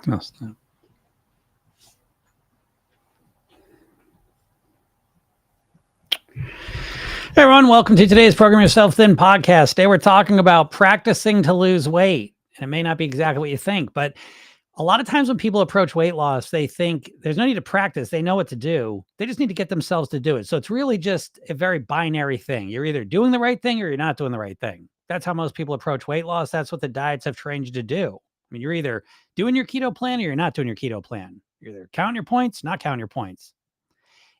Oh, snap. Hey everyone, welcome to today's Program Yourself Thin podcast. Today we're talking about practicing to lose weight. And it may not be exactly what you think, but a lot of times when people approach weight loss, they think there's no need to practice. They know what to do. They just need to get themselves to do it. So it's really just a very binary thing. You're either doing the right thing or you're not doing the right thing. That's how most people approach weight loss. That's what the diets have trained you to do. I mean, you're either doing your keto plan or you're not doing your keto plan. You're either counting your points, not counting your points.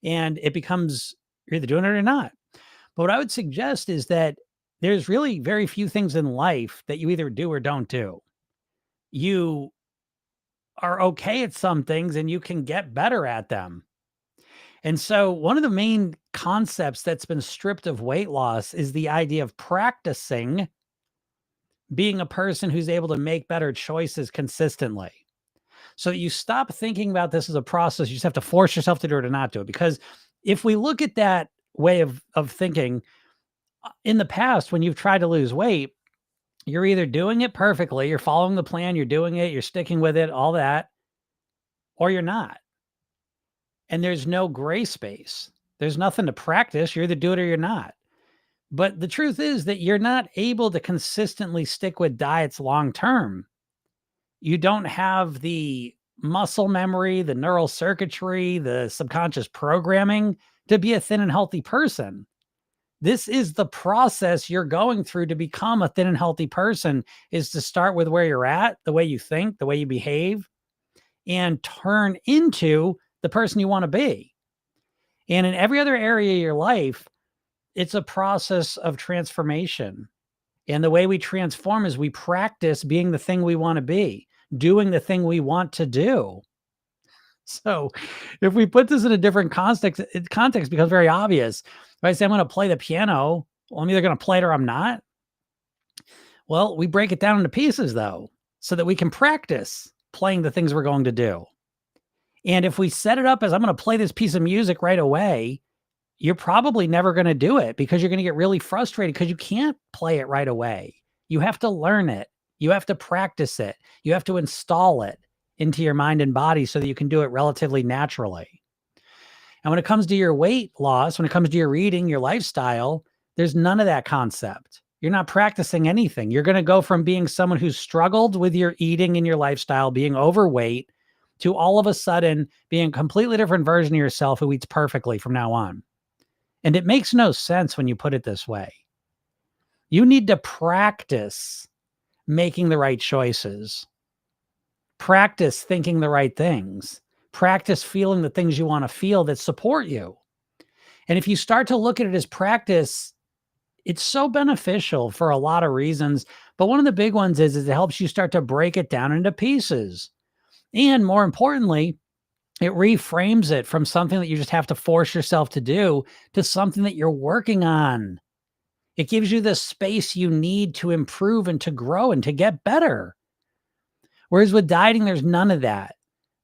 And it becomes you're either doing it or not. But what I would suggest is that there's really very few things in life that you either do or don't do. You are okay at some things and you can get better at them. And so, one of the main concepts that's been stripped of weight loss is the idea of practicing being a person who's able to make better choices consistently. So, you stop thinking about this as a process. You just have to force yourself to do it or not do it. Because if we look at that way of thinking, in the past, when you've tried to lose weight, you're either doing it perfectly, you're following the plan, you're doing it, you're sticking with it, all that, or you're not. And there's no gray space. There's nothing to practice. You're either do it or you're not. But the truth is that you're not able to consistently stick with diets long term. You don't have the muscle memory, the neural circuitry, the subconscious programming to be a thin and healthy person. This is the process you're going through to become a thin and healthy person, is to start with where you're at, the way you think, the way you behave, and turn into the person you want to be. And in every other area of your life, it's a process of transformation. And the way we transform is we practice being the thing we want to be, doing the thing we want to do. So if we put this in a different context, it becomes very obvious. If I say I'm going to play the piano, well, I'm either going to play it or I'm not. Well, we break it down into pieces, though, so that we can practice playing the things we're going to do. And if we set it up as I'm going to play this piece of music right away, you're probably never going to do it because you're going to get really frustrated because you can't play it right away. You have to learn it. You have to practice it. You have to install it into your mind and body so that you can do it relatively naturally. And when it comes to your weight loss, when it comes to your eating, your lifestyle, there's none of that concept. You're not practicing anything. You're going to go from being someone who's struggled with your eating and your lifestyle, being overweight, to all of a sudden being a completely different version of yourself who eats perfectly from now on. And it makes no sense when you put it this way. You need to practice making the right choices. Practice thinking the right things. Practice feeling the things you want to feel that support you. And if you start to look at it as practice, it's so beneficial for a lot of reasons. But one of the big ones is it helps you start to break it down into pieces. And more importantly, it reframes it from something that you just have to force yourself to do to something that you're working on. It gives you the space you need to improve and to grow and to get better. Whereas with dieting, there's none of that.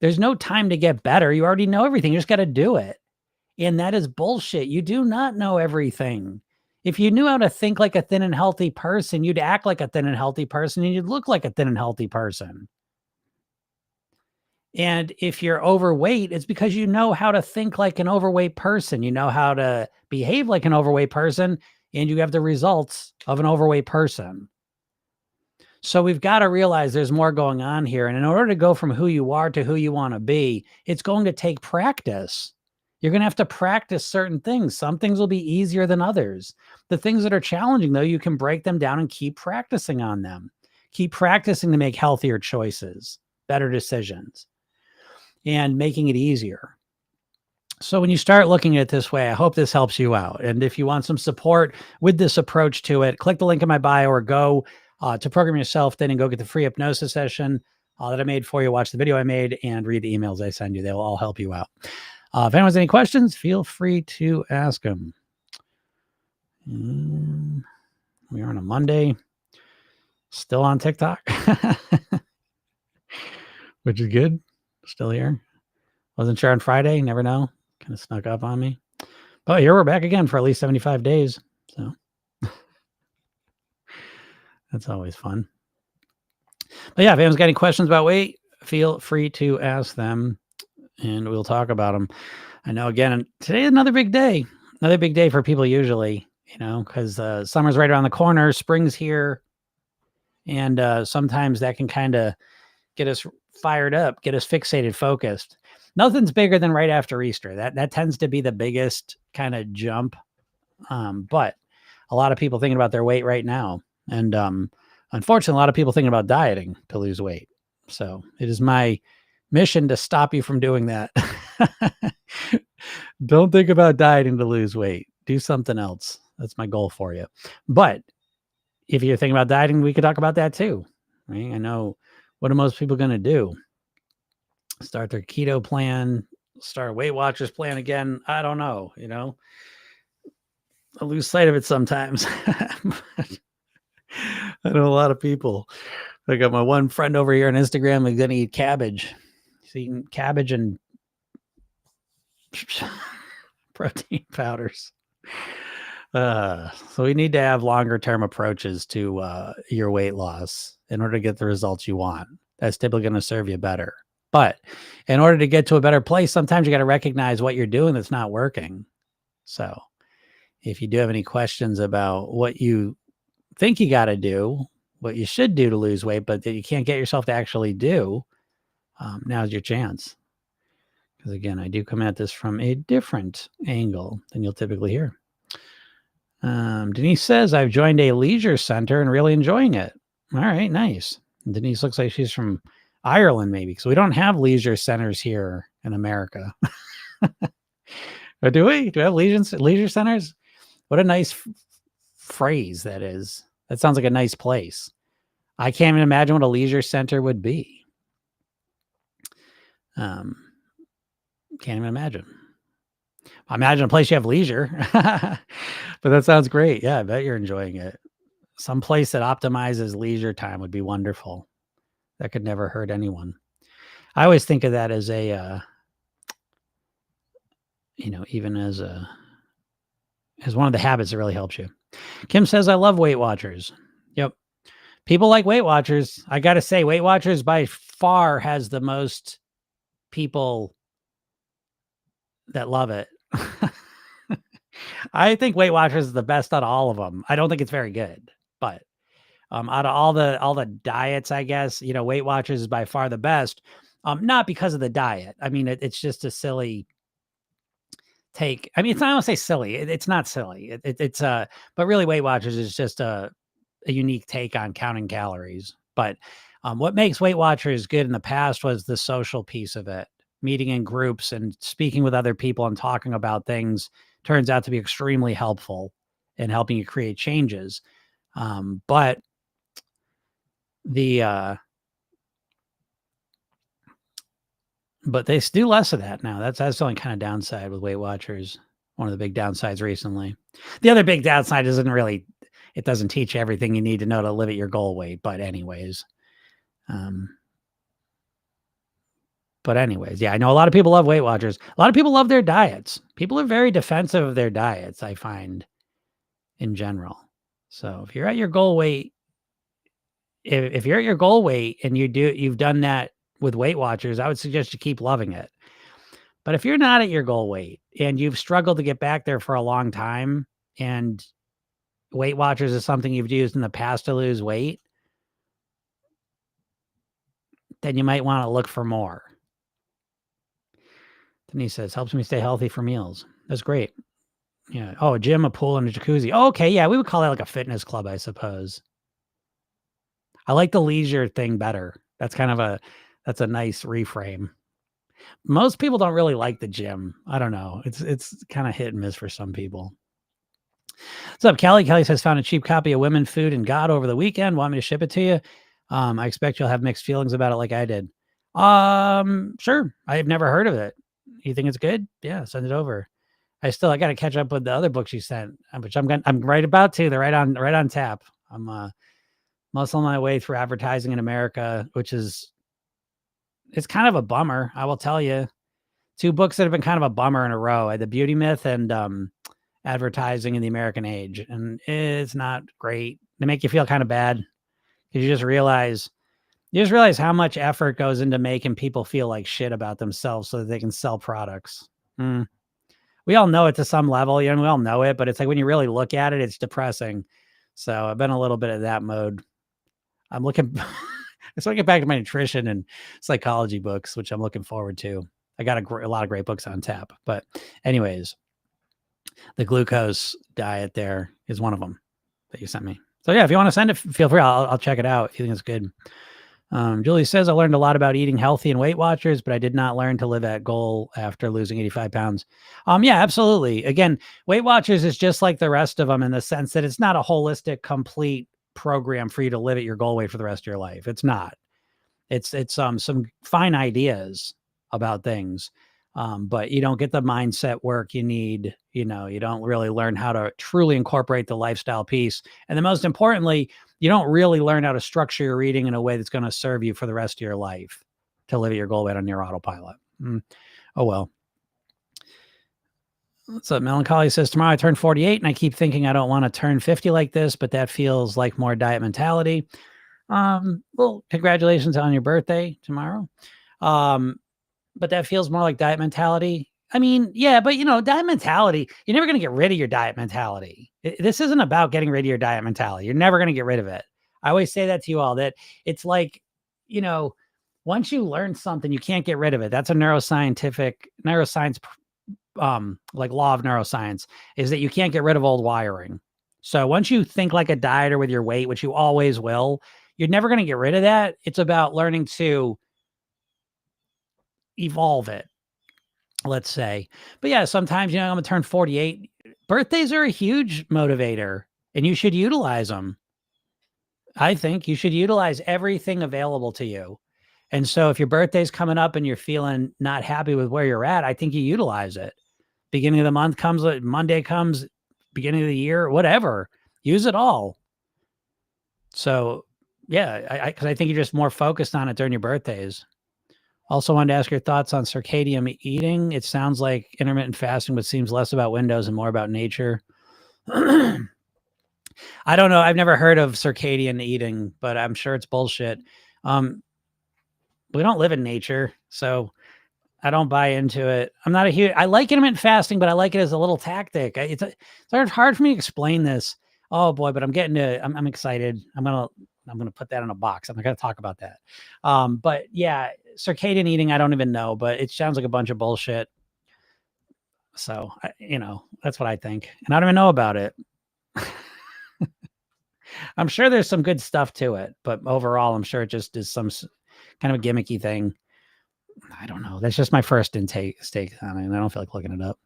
There's no time to get better. You already know everything. You just got to do it. And that is bullshit. You do not know everything. If you knew how to think like a thin and healthy person, you'd act like a thin and healthy person and you'd look like a thin and healthy person. And if you're overweight, it's because you know how to think like an overweight person. You know how to behave like an overweight person, and you have the results of an overweight person. So we've got to realize there's more going on here. And in order to go from who you are to who you want to be, it's going to take practice. You're going to have to practice certain things. Some things will be easier than others. The things that are challenging, though, you can break them down and keep practicing on them. Keep practicing to make healthier choices, better decisions, and making it easier. So when you start looking at it this way, I hope this helps you out. And if you want some support with this approach to it, click the link in my bio or go to Program Yourself Thin and go get the free hypnosis session that I made for you. Watch the video I made and read the emails I send you. They will all help you out. If anyone has any questions, feel free to ask them. We are on a Monday, still on TikTok, which is good. Still here. Wasn't sure on Friday. Never know. Kind of snuck up on me. But here we're back again for at least 75 days. So that's always fun. But yeah, if anyone's got any questions about weight, feel free to ask them and we'll talk about them. I know, again, today is another big day for people usually, because summer's right around the corner, spring's here. And sometimes that can kind of get us fired up, get us fixated, focused. Nothing's bigger than right after Easter. That tends to be the biggest kind of jump. But a lot of people thinking about their weight right now. And unfortunately, a lot of people thinking about dieting to lose weight. So it is my mission to stop you from doing that. Don't think about dieting to lose weight. Do something else. That's my goal for you. But if you're thinking about dieting, we could talk about that too. Right? I know, what are most people going to do? Start their keto plan, start a Weight Watchers plan again. I don't know, I lose sight of it sometimes. I know a lot of people. I got my one friend over here on Instagram who's going to eat cabbage. He's eating cabbage and protein powders. So we need to have longer term approaches to your weight loss in order to get the results you want. That's typically going to serve you better. But in order to get to a better place, sometimes you got to recognize what you're doing that's not working. So if you do have any questions about what you think you got to do, what you should do to lose weight, but that you can't get yourself to actually do, now's your chance. Because again, I do come at this from a different angle than you'll typically hear. Denise says, I've joined a leisure center and really enjoying it. All right, nice. And Denise looks like she's from Ireland, maybe, because we don't have leisure centers here in America. Or do we? Do we have leisure centers? What a nice phrase that is. That sounds like a nice place. I can't even imagine what a leisure center would be. Can't even imagine. I imagine a place you have leisure. But that sounds great. Yeah, I bet you're enjoying it. Some place that optimizes leisure time would be wonderful. That could never hurt anyone. I always think of that as a, even as one of the habits that really helps you. Kim says, I love Weight Watchers. Yep. People like Weight Watchers. I got to say, Weight Watchers by far has the most people that love it. I think Weight Watchers is the best out of all of them. I don't think it's very good, but out of all the diets, I guess, Weight Watchers is by far the best. Not because of the diet. I mean, it's just a silly take. I mean, it's not, I don't say silly. It's not silly. But really Weight Watchers is just a unique take on counting calories. But what makes Weight Watchers good in the past was the social piece of it. Meeting in groups and speaking with other people and talking about things turns out to be extremely helpful in helping you create changes. But they do less of that now. That's the only kind of downside with Weight Watchers. One of the big downsides recently. The other big downside it doesn't teach you everything you need to know to live at your goal weight. But anyways, yeah, I know a lot of people love Weight Watchers. A lot of people love their diets. People are very defensive of their diets, I find, in general. So if you're at your goal weight, if you're at your goal weight and you've done that with Weight Watchers, I would suggest you keep loving it. But if you're not at your goal weight and you've struggled to get back there for a long time, and Weight Watchers is something you've used in the past to lose weight, then you might want to look for more. Denise says, helps me stay healthy for meals. That's great. Yeah. Oh, a gym, a pool, and a jacuzzi. Oh, okay. Yeah. We would call that like a fitness club, I suppose. I like the leisure thing better. That's a nice reframe. Most people don't really like the gym. I don't know. It's kind of hit and miss for some people. What's up, Kelly? Kelly says, found a cheap copy of Women, Food, and God over the weekend. Want me to ship it to you? I expect you'll have mixed feelings about it like I did. Sure. I've never heard of it. You think it's good? Yeah, send it over. I got to catch up with the other books you sent, which I'm right about to. They're right on tap. I'm muscling my way through advertising in America, it's kind of a bummer. I will tell you, 2 books that have been kind of a bummer in a row: The Beauty Myth and Advertising in the American Age. And it's not great. They make you feel kind of bad because you just realize You just realize how much effort goes into making people feel like shit about themselves so that they can sell products. Mm. We all know it to some level, we all know it, but it's like when you really look at it, it's depressing. So I've been a little bit of that mode. I'm looking, so I get back to my nutrition and psychology books, which I'm looking forward to. I got a lot of great books on tap, but anyways, the glucose diet there is one of them that you sent me. So yeah, if you want to send it, feel free. I'll check it out if you think it's good. Julie says, I learned a lot about eating healthy and Weight Watchers, but I did not learn to live at goal after losing 85 pounds. Yeah, absolutely. Again, Weight Watchers is just like the rest of them in the sense that it's not a holistic, complete program for you to live at your goal weight for the rest of your life. It's not. It's some fine ideas about things. But you don't get the mindset work you need. You don't really learn how to truly incorporate the lifestyle piece. And then most importantly, you don't really learn how to structure your eating in a way that's going to serve you for the rest of your life to live at your goal weight on your autopilot. Oh, well. What's up? Melancholy says, tomorrow I turn 48 and I keep thinking I don't want to turn 50 like this, but that feels like more diet mentality. Well, congratulations on your birthday tomorrow. But that feels more like diet mentality. I mean, yeah, but diet mentality, you're never going to get rid of your diet mentality. This isn't about getting rid of your diet mentality. You're never going to get rid of it. I always say that to you all, that it's like, once you learn something, you can't get rid of it. That's a neuroscience, like law of neuroscience, is that you can't get rid of old wiring. So once you think like a dieter with your weight, which you always will, you're never going to get rid of that. It's about learning to evolve it, let's say. But yeah, sometimes, I'm going to turn 48. Birthdays are a huge motivator and you should utilize them. I think you should utilize everything available to you. And so if your birthday's coming up and you're feeling not happy with where you're at, I think you utilize it. Beginning of the month comes, Monday comes, beginning of the year, whatever, use it all. So yeah, because I think you're just more focused on it during your birthdays. Also wanted to ask your thoughts on circadian eating. It sounds like intermittent fasting, but seems less about windows and more about nature. I don't know. I've never heard of circadian eating, but I'm sure it's bullshit. We don't live in nature, so I don't buy into it. I'm not a huge, I like intermittent fasting, but I like it as a little tactic. It's hard for me to explain this. Oh boy, but I'm excited. I'm going to put that in a box. I'm not going to talk about that. But yeah, circadian eating, I don't even know, but it sounds like a bunch of bullshit. So, that's what I think. And I don't even know about it. I'm sure there's some good stuff to it, but overall, I'm sure it just is some kind of a gimmicky thing. I don't know. That's just my first stake on it, and I don't feel like looking it up.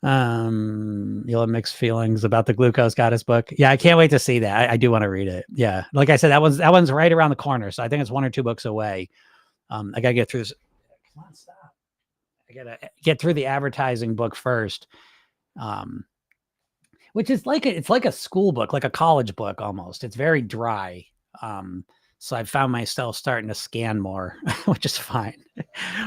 You'll have mixed feelings about the Glucose Goddess book. Yeah, I can't wait to see that. I do want to read it. Yeah, like I said, that one's right around the corner, so I think it's 1 or 2 books away. I gotta get through this. Come on, stop. I gotta get through the advertising book first. Which is like it's like a school book, like a college book almost. It's very dry. So I found myself starting to scan more, which is fine.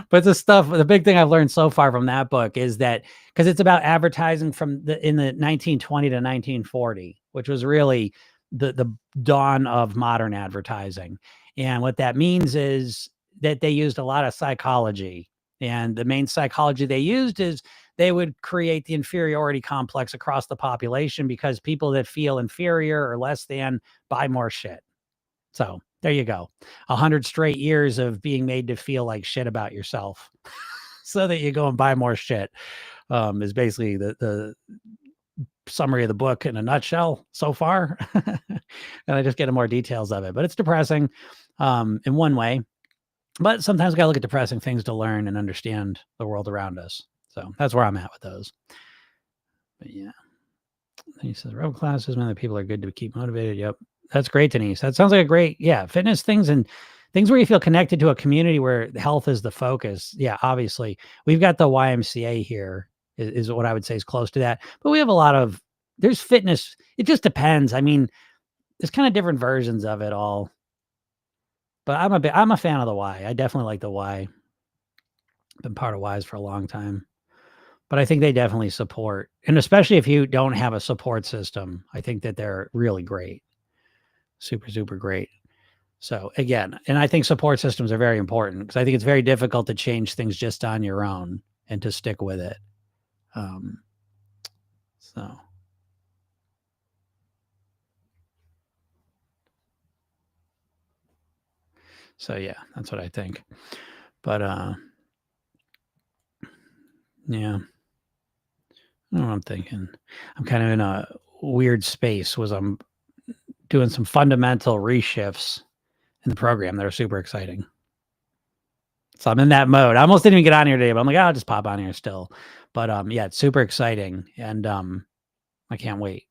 But the big thing I've learned so far from that book is that because it's about advertising in the 1920 to 1940, which was really the dawn of modern advertising. And what that means is that they used a lot of psychology. And the main psychology they used is they would create the inferiority complex across the population because people that feel inferior or less than buy more shit. So there you go. 100 straight years of being made to feel like shit about yourself so that you go and buy more shit, is basically the summary of the book in a nutshell so far. And I just get into more details of it, but it's depressing in one way. But sometimes we got to look at depressing things to learn and understand the world around us. So that's where I'm at with those. But yeah. He says, rebel classes, man, that people are good to keep motivated. Yep. That's great, Denise. That sounds like a great, fitness things and things where you feel connected to a community where health is the focus. Yeah, obviously. We've got the YMCA here is what I would say is close to that. But we have a lot of, there's fitness. It just depends. I mean, there's kind of different versions of it all. But I'm a fan of the Y. I definitely like the Y. Been part of Ys for a long time. But I think they definitely support. And especially if you don't have a support system, I think that they're really great. Super, super great. So again, and I think support systems are very important because I think it's very difficult to change things just on your own and to stick with it. Um, so yeah, that's what I think. But yeah, I don't know what I'm thinking. I'm kind of in a weird space was I'm doing some fundamental reshifts in the program that are super exciting. So I'm in that mode. I almost didn't even get on here today, but I'm like, I'll just pop on here still. But yeah, it's super exciting. And I can't wait.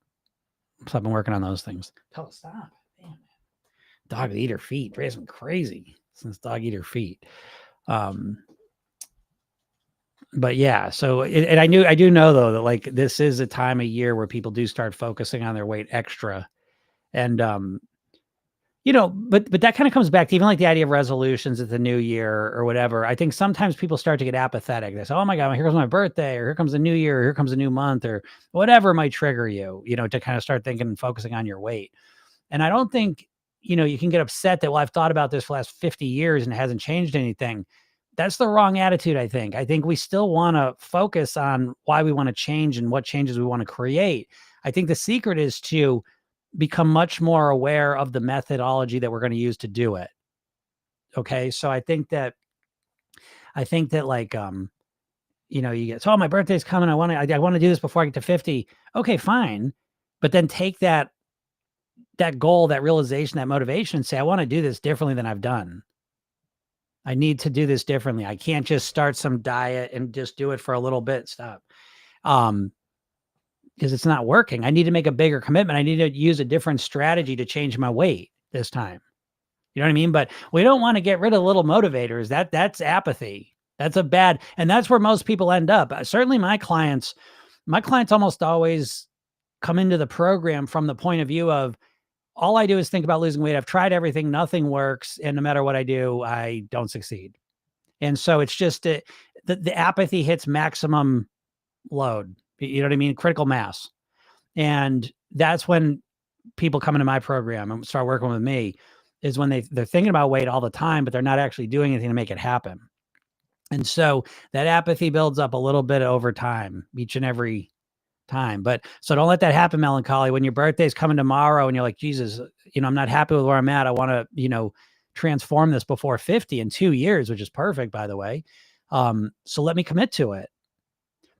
So I've been working on those things. Tell us stop. Damn. Dog eat her feet. Bray's been crazy since dog eat her feet. But yeah, so and I do know though that like this is a time of year where people do start focusing on their weight extra. And but that kind of comes back to even like the idea of resolutions at the new year or whatever. I think sometimes people start to get apathetic. They say, "Oh my God, here comes my birthday, or here comes the new year, or here comes a new month, or whatever might trigger you, to kind of start thinking and focusing on your weight." And I don't think, you can get upset that, well, I've thought about this for the last 50 years and it hasn't changed anything. That's the wrong attitude, I think. I think we still want to focus on why we want to change and what changes we want to create. I think the secret is to become much more aware of the methodology that we're going to use to do it. Okay. So I think that like, you get, so oh, my birthday's coming. I want to do this before I get to 50. Okay, fine. But then take that goal, that realization, that motivation, and say, I want to do this differently than I've done. I need to do this differently. I can't just start some diet and just do it for a little bit. Stop. Because it's not working. I need to make a bigger commitment. I need to use a different strategy to change my weight this time. You know what I mean? But we don't want to get rid of little motivators. That's apathy. That's and that's where most people end up. Certainly my clients almost always come into the program from the point of view of, all I do is think about losing weight. I've tried everything. Nothing works. And no matter what I do, I don't succeed. And so it's just the apathy hits maximum load. You know what I mean? Critical mass. And that's when people come into my program and start working with me, is when they're thinking about weight all the time, but they're not actually doing anything to make it happen. And so that apathy builds up a little bit over time, each and every time. But so don't let that happen, melancholy. When your birthday's coming tomorrow and you're like, Jesus, I'm not happy with where I'm at. I want to, transform this before 50 in 2 years, which is perfect, by the way. So let me commit to it,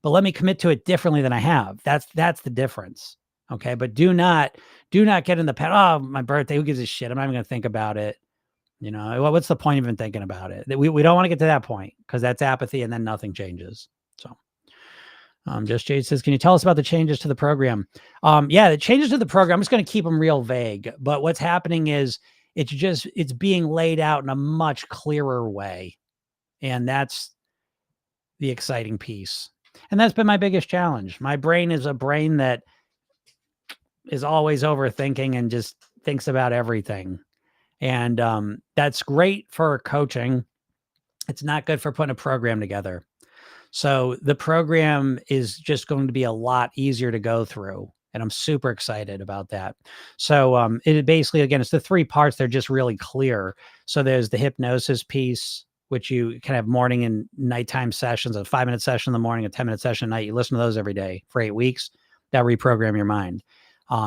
but let me commit to it differently than I have. That's the difference. Okay. But do not get in the past. Oh, my birthday, who gives a shit? I'm not even going to think about it. What's the point of even thinking about it? We don't want to get to that point, because that's apathy and then nothing changes. So Just Jade says, can you tell us about the changes to the program? Yeah, the changes to the program, I'm just going to keep them real vague, but what's happening is it's being laid out in a much clearer way. And that's the exciting piece. And that's been my biggest challenge. My brain is a brain that is always overthinking and just thinks about everything. And that's great for coaching. It's not good for putting a program together. So the program is just going to be a lot easier to go through. And I'm super excited about that. So it basically, again, it's the 3 parts. They're just really clear. So there's the hypnosis piece, which you can have morning and nighttime sessions, a 5-minute session in the morning, a 10-minute session at night. You listen to those every day for 8 weeks. That reprogram your mind.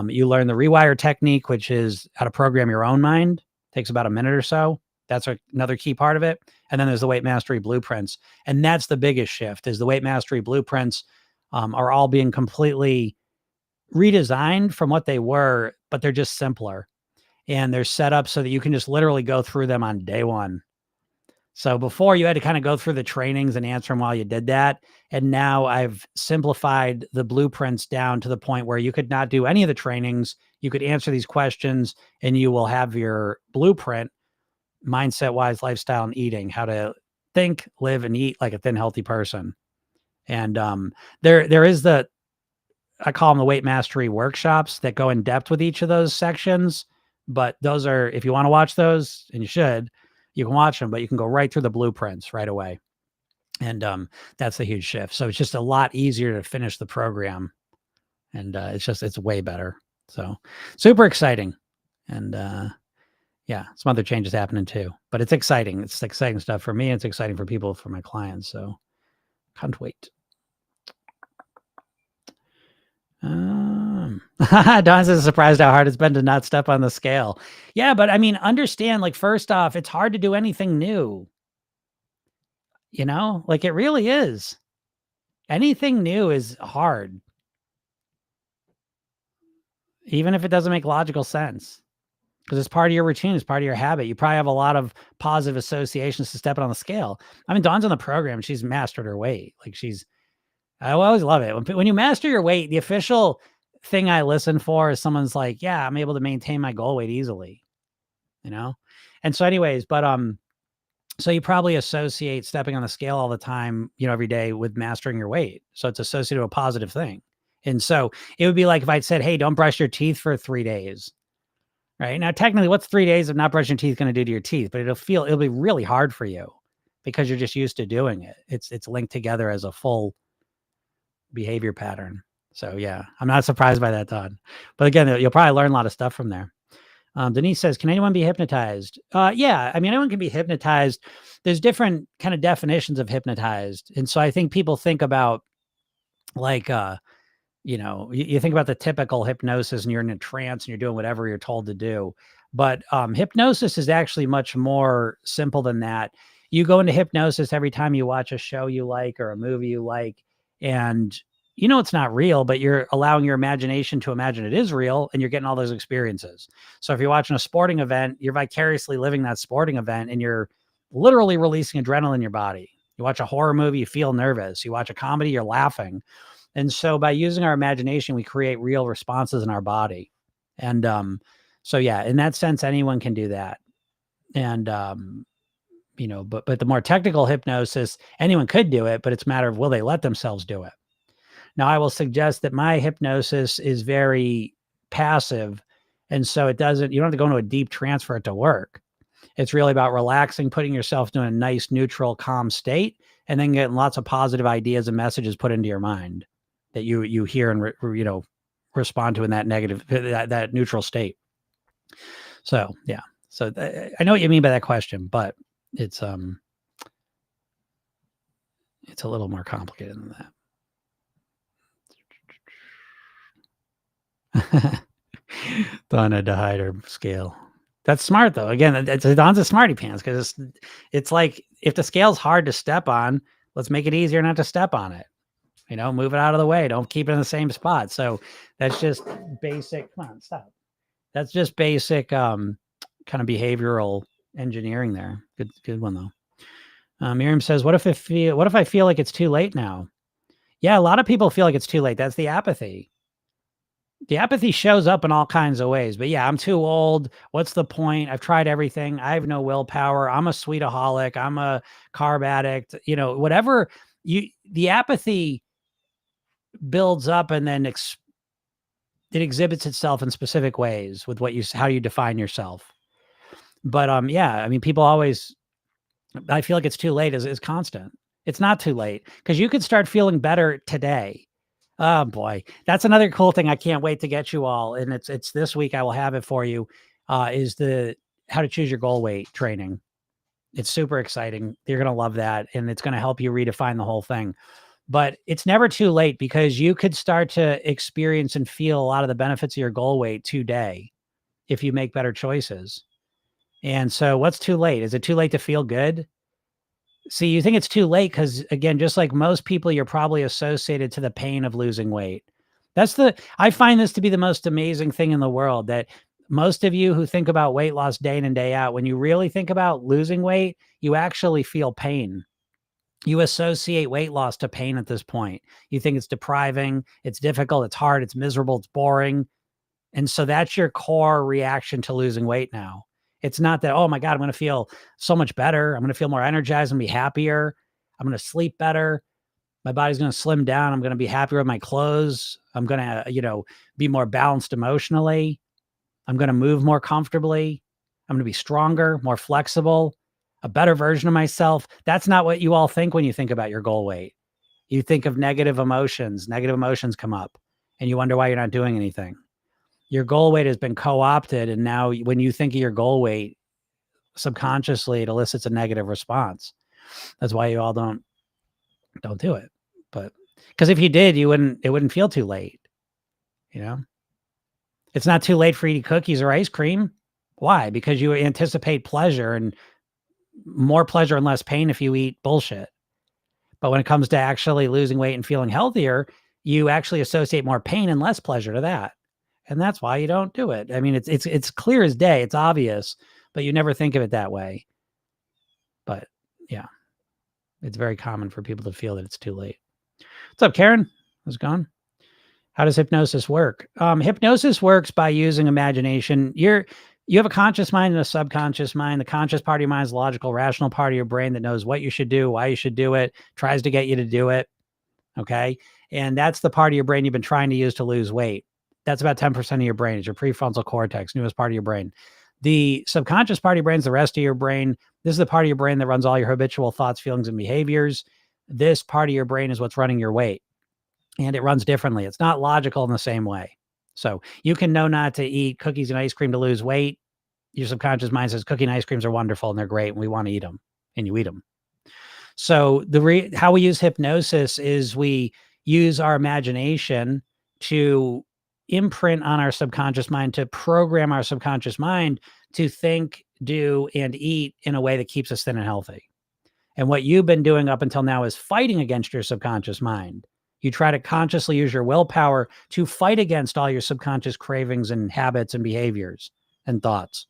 You learn the rewire technique, which is how to program your own mind. Takes about a minute or so. That's another key part of it. And then there's the weight mastery blueprints. And that's the biggest shift, is the weight mastery blueprints are all being completely redesigned from what they were, but they're just simpler. And they're set up so that you can just literally go through them on day one. So before, you had to kind of go through the trainings and answer them while you did that. And now I've simplified the blueprints down to the point where you could not do any of the trainings. You could answer these questions and you will have your blueprint, mindset wise, lifestyle, and eating, how to think, live, and eat like a thin, healthy person. And there is I call them the weight mastery workshops that go in depth with each of those sections. But those are, if you want to watch those, and you should, you can watch them, but you can go right through the blueprints right away. And that's a huge shift. So it's just a lot easier to finish the program. And it's way better. So super exciting. And Yeah, some other changes happening too, but it's exciting. It's exciting stuff for me. It's exciting for people, for my clients. So can't wait. Don says surprised how hard it's been to not step on the scale. Yeah, but I mean, understand, like, first off, it's hard to do anything new. Like, it really is. Anything new is hard, even if it doesn't make logical sense, because it's part of your routine, it's part of your habit. You probably have a lot of positive associations to stepping on the scale. I mean, Dawn's on the program. She's mastered her weight. Like, I always love it. When you master your weight, the official thing I listen for is someone's like, yeah, I'm able to maintain my goal weight easily, you know? And so anyways, so you probably associate stepping on the scale all the time, every day, with mastering your weight. So it's associated with a positive thing. And so it would be like if I'd said, hey, don't brush your teeth for 3 days. Right now, technically, what's 3 days of not brushing your teeth going to do to your teeth? But it'll be really hard for you because you're just used to doing it. It's linked together as a full behavior pattern. So yeah, I'm not surprised by that, Todd. But again, you'll probably learn a lot of stuff from there. Denise says, can anyone be hypnotized? Yeah, I mean, anyone can be hypnotized. There's different kind of definitions of hypnotized. And so I think people think about, like, you think about the typical hypnosis and you're in a trance and you're doing whatever you're told to do. But hypnosis is actually much more simple than that. You go into hypnosis every time you watch a show you like or a movie you like, and it's not real, but you're allowing your imagination to imagine it is real, and you're getting all those experiences. So if you're watching a sporting event, you're vicariously living that sporting event, and you're literally releasing adrenaline in your body. You watch a horror movie, you feel nervous. You watch a comedy, you're laughing. And so by using our imagination, we create real responses in our body. And so, yeah, in that sense, anyone can do that. And, but the more technical hypnosis, anyone could do it, but it's a matter of, will they let themselves do it? Now, I will suggest that my hypnosis is very passive. And so you don't have to go into a deep trance for it to work. It's really about relaxing, putting yourself in a nice, neutral, calm state, and then getting lots of positive ideas and messages put into your mind that you hear and respond to in that negative, that neutral state. So yeah, so I know what you mean by that question, but it's a little more complicated than that. Dawn had to hide her scale. That's smart though. Again, Dawn's a smarty pants, because it's like, if the scale's hard to step on, let's make it easier not to step on it. Move it out of the way. Don't keep it in the same spot. So that's just basic. Come on, stop. That's just basic kind of behavioral engineering there. Good one though. Miriam says, what if I feel like it's too late now? Yeah, a lot of people feel like it's too late. That's the apathy. The apathy shows up in all kinds of ways. But yeah, I'm too old. What's the point? I've tried everything. I have no willpower. I'm a sweetaholic. I'm a carb addict. Whatever the apathy builds up, and then it exhibits itself in specific ways with how you define yourself. But yeah, I mean, people always, I feel like it's too late is constant. It's not too late, because you could start feeling better today. Oh boy, that's another cool thing. I can't wait to get you all. And it's this week. I will have it for you. Is the how to choose your goal weight training. It's super exciting. You're going to love that. And it's going to help you redefine the whole thing. But it's never too late, because you could start to experience and feel a lot of the benefits of your goal weight today if you make better choices. And so what's too late? Is it too late to feel good? See, you think it's too late because, again, just like most people, you're probably associated to the pain of losing weight. I find this to be the most amazing thing in the world, that most of you who think about weight loss day in and day out, when you really think about losing weight, you actually feel pain. You associate weight loss to pain at this point. You think it's depriving, it's difficult, it's hard, it's miserable, it's boring. And so that's your core reaction to losing weight now. It's not that, oh my God, I'm going to feel so much better. I'm going to feel more energized and be happier. I'm going to sleep better. My body's going to slim down. I'm going to be happier with my clothes. I'm going to, be more balanced emotionally. I'm going to move more comfortably. I'm going to be stronger, more flexible, a better version of myself. That's not what you all think when you think about your goal weight. You think of negative emotions. Negative emotions come up, and you wonder why you're not doing anything. Your goal weight has been co-opted. And now when you think of your goal weight, subconsciously, it elicits a negative response. That's why you all don't do it. But because if you did, it wouldn't feel too late. You know, it's not too late for eating cookies or ice cream. Why? Because you anticipate pleasure, and more pleasure and less pain if you eat bullshit. But when it comes to actually losing weight and feeling healthier, you actually associate more pain and less pleasure to that. And that's why you don't do it. I mean, it's clear as day. It's obvious, but you never think of it that way. But yeah, it's very common for people to feel that it's too late. What's up, Karen? How's it going? How does hypnosis work? Hypnosis works by using imagination. You have a conscious mind and a subconscious mind. The conscious part of your mind is the logical, rational part of your brain that knows what you should do, why you should do it, tries to get you to do it. Okay. And that's the part of your brain you've been trying to use to lose weight. That's about 10% of your brain. It's your prefrontal cortex, newest part of your brain. The subconscious part of your brain is the rest of your brain. This is the part of your brain that runs all your habitual thoughts, feelings, and behaviors. This part of your brain is what's running your weight. And it runs differently. It's not logical in the same way. So you can know not to eat cookies and ice cream to lose weight. Your subconscious mind says cookie and ice creams are wonderful and they're great and we want to eat them, and you eat them. So how we use hypnosis is we use our imagination to imprint on our subconscious mind, to program our subconscious mind to think, do, and eat in a way that keeps us thin and healthy. And what you've been doing up until now is fighting against your subconscious mind. You try to consciously use your willpower to fight against all your subconscious cravings and habits and behaviors and thoughts.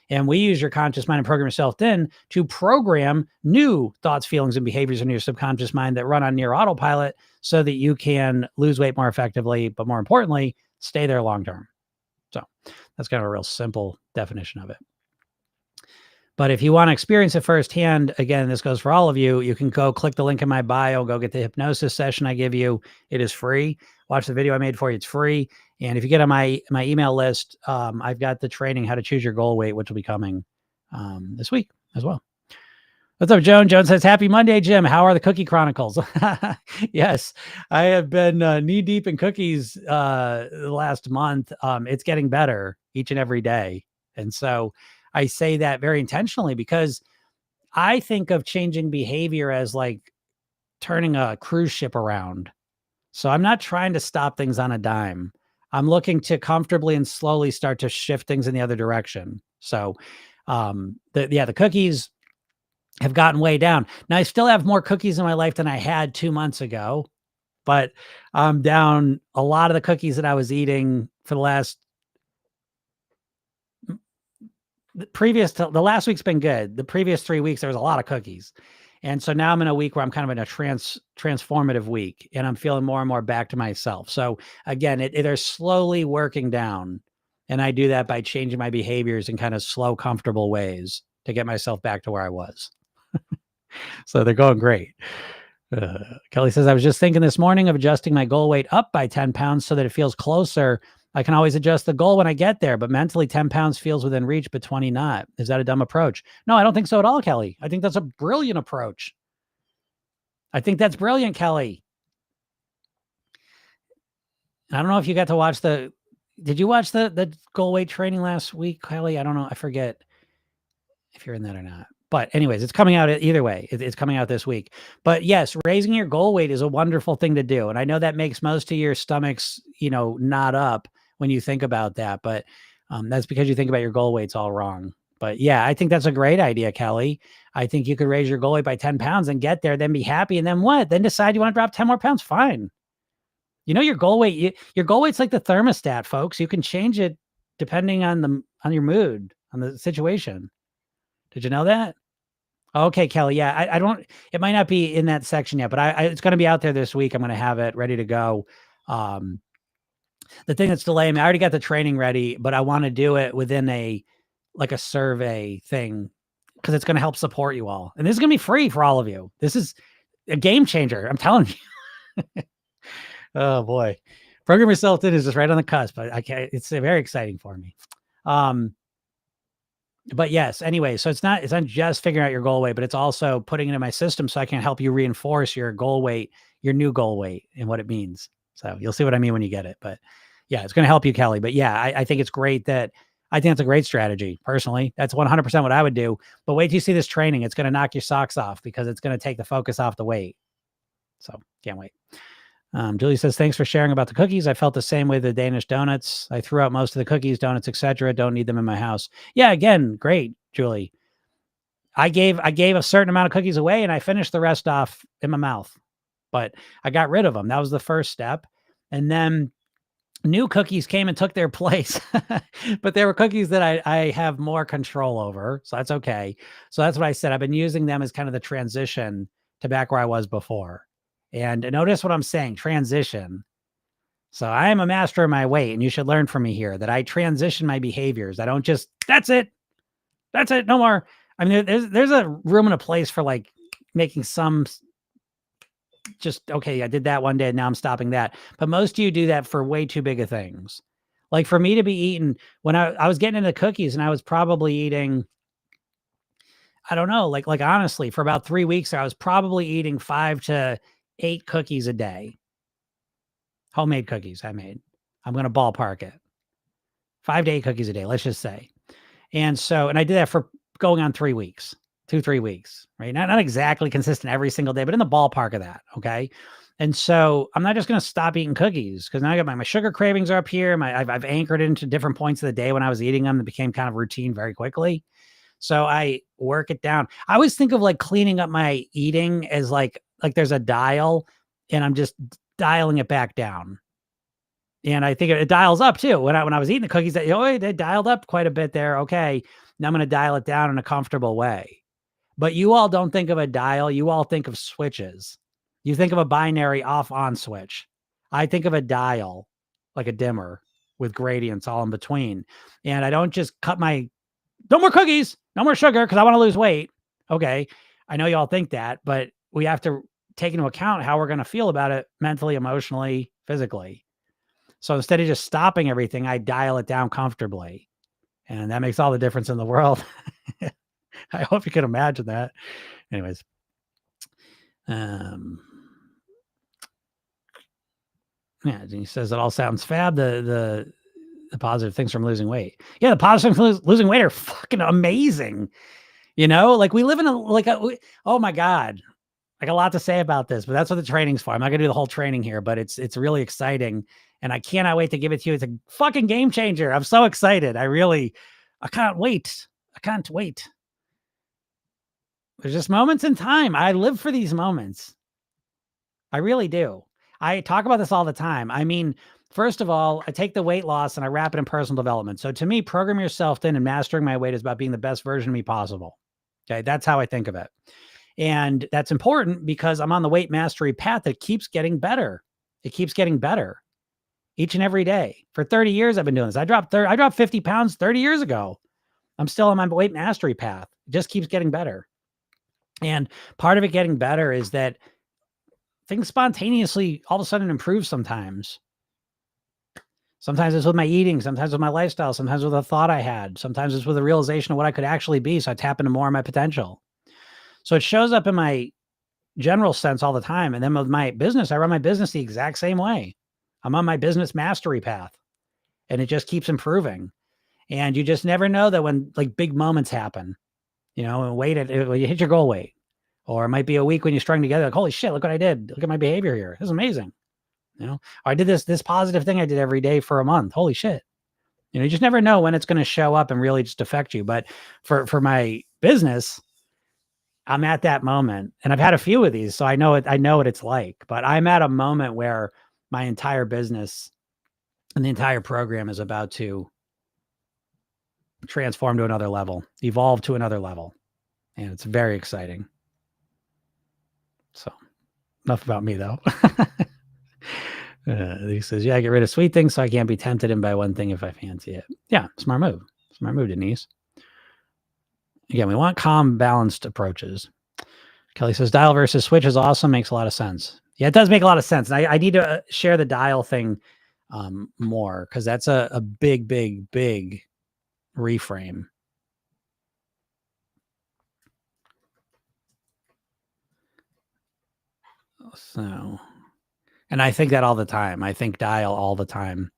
And we use your conscious mind and program yourself thin to program new thoughts, feelings, and behaviors in your subconscious mind that run on near autopilot so that you can lose weight more effectively, but more importantly, stay there long term. So that's kind of a real simple definition of it. But if you want to experience it firsthand, again, this goes for all of you, you can go click the link in my bio, go get the hypnosis session I give you. It is free. Watch the video I made for you. It's free. And if you get on my email list, I've got the training, How to Choose Your Goal Weight, which will be coming this week as well. What's up, Joan? Joan says, happy Monday, Jim. How are the Cookie Chronicles? Yes, I have been knee deep in cookies the last month. It's getting better each and every day. And so I say that very intentionally because I think of changing behavior as like turning a cruise ship around. So I'm not trying to stop things on a dime. I'm looking to comfortably and slowly start to shift things in the other direction. So the cookies have gotten way down. Now I still have more cookies in my life than I had 2 months ago, but I'm down a lot of the cookies that I was eating for the last the last week's been good. The previous 3 weeks, there was a lot of cookies. And so now I'm in a week where I'm kind of in a transformative week and I'm feeling more and more back to myself. So again, they're slowly working down. And I do that by changing my behaviors in kind of slow, comfortable ways to get myself back to where I was. So they're going great. Kelly says, I was just thinking this morning of adjusting my goal weight up by 10 pounds so that it feels closer. I can always adjust the goal when I get there, but mentally 10 pounds feels within reach, but 20 not. Is that a dumb approach? No, I don't think so at all, Kelly. I think that's a brilliant approach. I think that's brilliant, Kelly. I don't know if you got to watch did you watch the goal weight training last week, Kelly? I don't know. I forget if you're in that or not. But anyways, it's coming out either way. It's coming out this week. But yes, raising your goal weight is a wonderful thing to do. And I know that makes most of your stomachs, knot up when you think about that. But that's because you think about your goal weights all wrong. But yeah, I think that's a great idea, Kelly. I think you could raise your goal weight by 10 pounds and get there, then be happy. And then what? Then decide you want to drop 10 more pounds. Fine. Your goal weight, your goal weight's like the thermostat, folks. You can change it depending on your mood, on the situation. Did you know that? Okay, Kelly. Yeah, I don't, it might not be in that section yet, but it's going to be out there this week. I'm going to have it ready to go. The thing that's delaying me, I already got the training ready, but I want to do it within a survey thing because it's going to help support you all. And this is going to be free for all of you. This is a game changer. I'm telling you. Oh boy. Program Yourself Thin is just right on the cusp. I can't, it's very exciting for me. But yes, anyway, so it's not just figuring out your goal weight, but it's also putting it in my system so I can help you reinforce your goal weight, your new goal weight and what it means. So you'll see what I mean when you get it. But yeah, it's going to help you, Kelly. But yeah, I think it's great that I think that's a great strategy. Personally, that's 100% what I would do. But wait till you see this training. It's going to knock your socks off because it's going to take the focus off the weight. So can't wait. Julie says, thanks for sharing about the cookies. I felt the same way with the Danish donuts. I threw out most of the cookies, donuts, etc. Don't need them in my house. Yeah, again, great, Julie. I gave a certain amount of cookies away and I finished the rest off in my mouth, but I got rid of them. That was the first step. And then new cookies came and took their place, but there were cookies that I have more control over. So that's okay. So that's what I said. I've been using them as kind of the transition to back where I was before. And notice what I'm saying, transition. So I am a master of my weight, and you should learn from me here that I transition my behaviors. I don't just, that's it, no more. I mean, there's a room and a place for like making some just, okay, I did that one day, now I'm stopping that. But most of you do that for way too big of things. Like for me to be eating, when I was getting into cookies and I was probably eating, I don't know, like honestly, for about 3 weeks, I was probably eating 5 to 8 cookies a day. Homemade cookies I made. I'm going to ballpark it. 5 to 8 cookies a day, let's just say. And so, and I did that for going on 3 weeks, 2-3 weeks, right? Not exactly consistent every single day, but in the ballpark of that. Okay. And so I'm not just going to stop eating cookies because now I got my sugar cravings are up here. I've anchored into different points of the day when I was eating them that became kind of routine very quickly. So I work it down. I always think of like cleaning up my eating as like there's a dial and I'm just dialing it back down. And I think it dials up too. When I was eating the cookies, they dialed up quite a bit there. Okay. Now I'm going to dial it down in a comfortable way. But you all don't think of a dial. You all think of switches. You think of a binary off on switch. I think of a dial like a dimmer with gradients all in between. And I don't just cut no more cookies, no more sugar because I want to lose weight. Okay. I know you all think that, but we have to take into account how we're going to feel about it mentally, emotionally, physically. So instead of just stopping everything, I dial it down comfortably. And that makes all the difference in the world. I hope you can imagine that. Anyways. Yeah, he says it all sounds fab. The positive things from losing weight. Yeah, the positive things from losing weight are fucking amazing. You know, like we live in oh my God. Like a lot to say about this, but that's what the training's for. I'm not gonna do the whole training here, but it's really exciting. And I cannot wait to give it to you. It's a fucking game changer. I'm so excited. I can't wait. I can't wait. There's just moments in time. I live for these moments. I really do. I talk about this all the time. I mean, first of all, I take the weight loss and I wrap it in personal development. So to me, program yourself thin and mastering my weight is about being the best version of me possible. Okay. That's how I think of it. And that's important because I'm on the weight mastery path that keeps getting better. It keeps getting better each and every day. For 30 years, I've been doing this. I dropped 50 pounds 30 years ago. I'm still on my weight mastery path. It just keeps getting better. And part of it getting better is that things spontaneously all of a sudden improve sometimes. Sometimes it's with my eating, sometimes with my lifestyle, sometimes with a thought I had, sometimes it's with a realization of what I could actually be. So I tap into more of my potential. So it shows up in my general sense all the time. And then with my business, I run my business the exact same way. I'm on my business mastery path and it just keeps improving. And you just never know that when like big moments happen, you know, and when you hit your goal weight, or it might be a week when you're strung together, like, holy shit, look what I did. Look at my behavior here. This is amazing. You know, or I did this positive thing I did every day for a month. Holy shit. You know, you just never know when it's going to show up and really just affect you. But for my business, I'm at that moment and I've had a few of these, so I know what it's like, but I'm at a moment where my entire business and the entire program is about to transform to another level, evolve to another level. And it's very exciting. So enough about me though. He says, yeah, I get rid of sweet things so I can't be tempted and buy one thing if I fancy it. Yeah, smart move. Smart move, Denise. Again, we want calm, balanced approaches. Kelly says, dial versus switch is awesome. Makes a lot of sense. Yeah, it does make a lot of sense. And I need to share the dial thing more because that's a big, big, big reframe. So, and I think that all the time. I think dial all the time.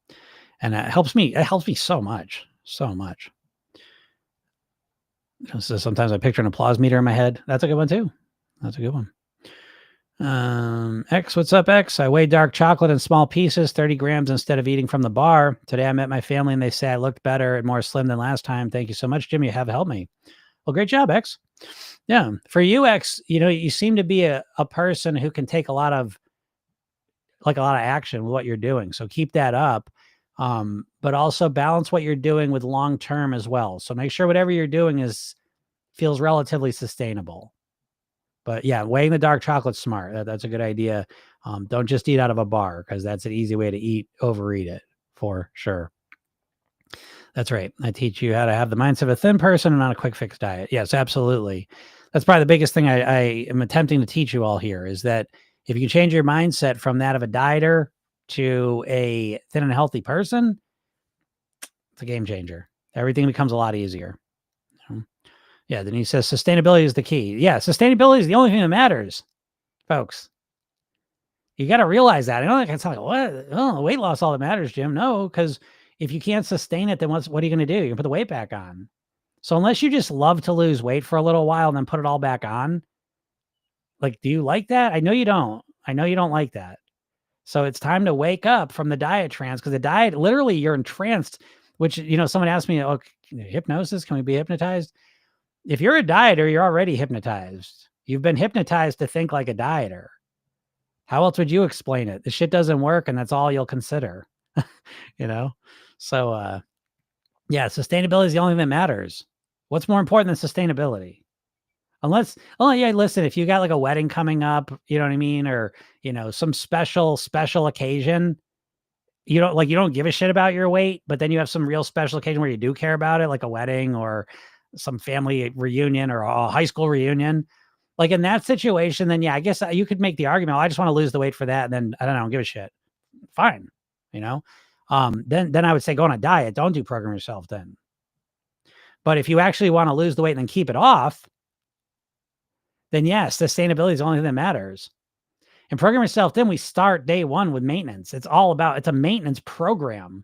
And it helps me so much. So much. So sometimes I picture an applause meter in my head. That's a good one too. That's a good one. X, what's up, X? I weighed dark chocolate in small pieces, 30 grams instead of eating from the bar. Today I met my family and they say I looked better and more slim than last time. Thank you so much, Jim. You have helped me. Well, great job, X. Yeah. For you, X, you seem to be a person who can take a lot of action with what you're doing. So keep that up. But also balance what you're doing with long-term as well. So make sure whatever you're doing feels relatively sustainable. But yeah, weighing the dark chocolate's smart. That's a good idea. Don't just eat out of a bar because that's an easy way to overeat it for sure. That's right. I teach you how to have the mindset of a thin person and not a quick fix diet. Yes, absolutely. That's probably the biggest thing I am attempting to teach you all here is that if you can change your mindset from that of a dieter to a thin and healthy person, it's a game changer. Everything becomes a lot easier. Yeah, Denise says sustainability is the key. Yeah, sustainability is the only thing that matters, folks. You got to realize that. I know that can sound like, what? Oh, weight loss all that matters, Jim. No, because if you can't sustain it, then what are you going to do? You're going to put the weight back on. So unless you just love to lose weight for a little while and then put it all back on, like, do you like that? I know you don't. I know you don't like that. So it's time to wake up from the diet trance because the diet, literally, you're entranced, which, someone asked me, oh, hypnosis, can we be hypnotized? If you're a dieter, you're already hypnotized. You've been hypnotized to think like a dieter. How else would you explain it? The shit doesn't work and that's all you'll consider, So, yeah, sustainability is the only thing that matters. What's more important than sustainability? Listen, if you got like a wedding coming up, you know what I mean? Or, some special occasion, you don't give a shit about your weight, but then you have some real special occasion where you do care about it, like a wedding or some family reunion or a high school reunion. Like in that situation, then yeah, I guess you could make the argument, I just want to lose the weight for that. And then I don't give a shit. Fine. Then I would say go on a diet. Don't do program yourself then. But if you actually want to lose the weight and then keep it off, then yes, sustainability is the only thing that matters. And program yourself, then we start day one with maintenance. It's a maintenance program.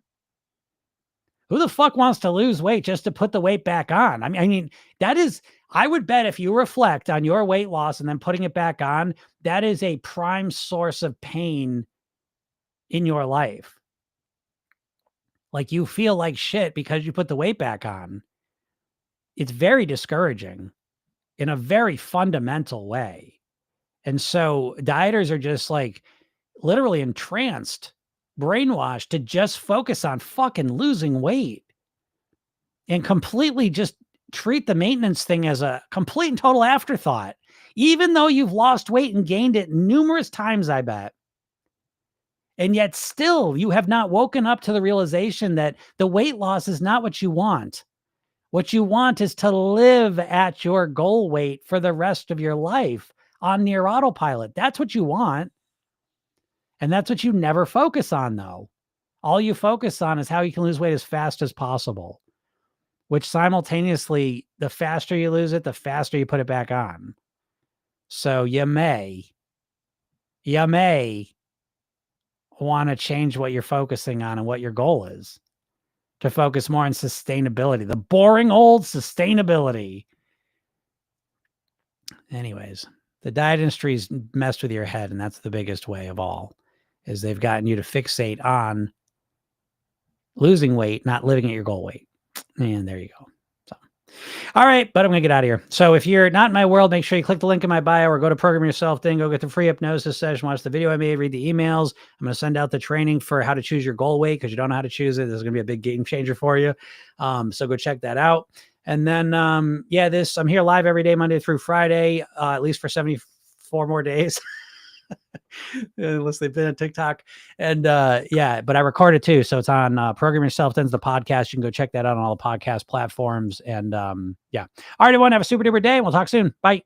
Who the fuck wants to lose weight just to put the weight back on? I mean, I would bet if you reflect on your weight loss and then putting it back on, that is a prime source of pain in your life. Like you feel like shit because you put the weight back on. It's very discouraging in a very fundamental way. And so dieters are just like literally entranced, brainwashed to just focus on fucking losing weight and completely just treat the maintenance thing as a complete and total afterthought, even though you've lost weight and gained it numerous times, I bet. And yet still you have not woken up to the realization that the weight loss is not what you want. What you want is to live at your goal weight for the rest of your life on near autopilot. That's what you want. And that's what you never focus on, though. All you focus on is how you can lose weight as fast as possible, which simultaneously, the faster you lose it, the faster you put it back on. So you may want to change what you're focusing on and what your goal is to focus more on sustainability, the boring old sustainability. Anyways, the diet industry's messed with your head, and that's the biggest way of all, is they've gotten you to fixate on losing weight, not living at your goal weight. And there you go. So, all right, but I'm going to get out of here. So if you're not in my world, make sure you click the link in my bio or go to Program Yourself Then. Go get the free hypnosis session, watch the video I made, read the emails. I'm going to send out the training for how to choose your goal weight because you don't know how to choose it. This is going to be a big game changer for you. So go check that out. And then, I'm here live every day, Monday through Friday, at least for 74 more days. Unless they've been on TikTok. And but I record it too. So it's on Program Yourself Then's the podcast. You can go check that out on all the podcast platforms. And all right, everyone, have a super duper day. We'll talk soon. Bye.